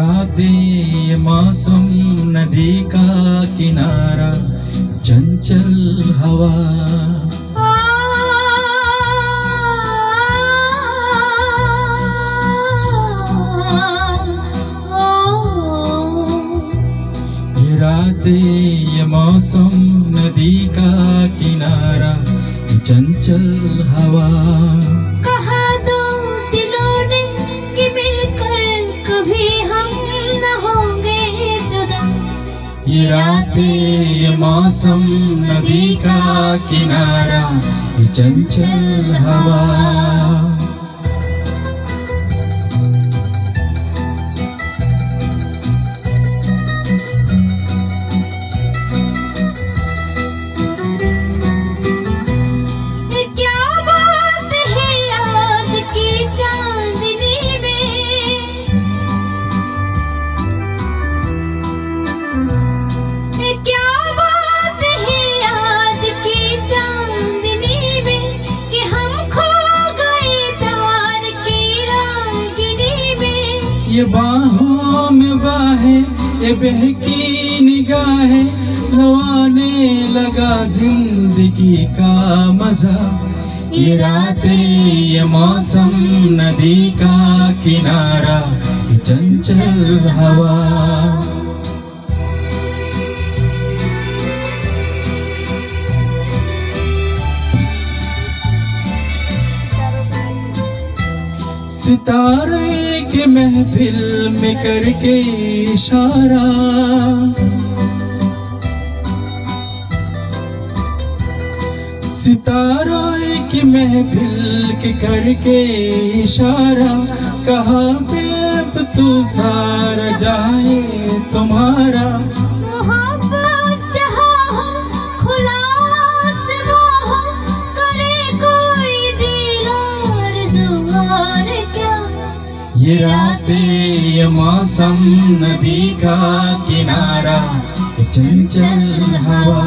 रातें ये मौसम नदी का किनारा चंचल हवा ये रातें ये मौसम नदी का किनारा चंचल हवा कहा दो दिलों ने कि मिलकर कभी हम न होंगे जुदा। ये रातें ये मौसम नदी का किनारा ये चंचल हवा ये बाहों में बाहें ये बहकी निगाहें लवाने लगा जिंदगी का मजा। ये रातें ये मौसम नदी का किनारा ये चंचल हवा सितारे के महफिल में करके इशारा सितारों की महफिल के करके इशारा कहा बेबसू सारा जाए तुम्हारा ये रातें ये मौसम नदी का किनारा ये चंचल हवा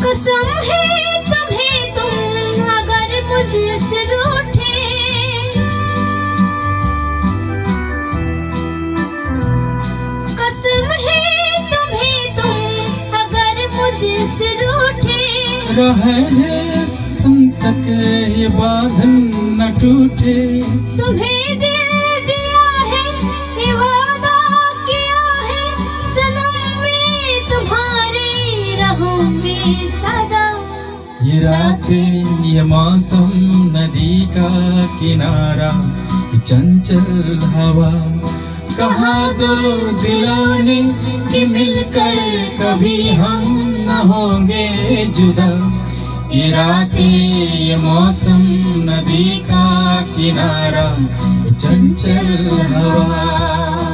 कसम है तुम्हें तुम अगर मुझसे रूठे से रूठे रहे तक ये बांधन न टूटे तुम्हें दिल दिया है ये वादा किया है सनम में तुम्हारे रहूंगे सदा। ये रातें ये मौसम नदी का किनारा ये चंचल हवा कहा दो दिलों ने कि मिलकर कभी हम न होंगे जुदा। ये रातें ये मौसम नदी का किनारा ये चंचल हवा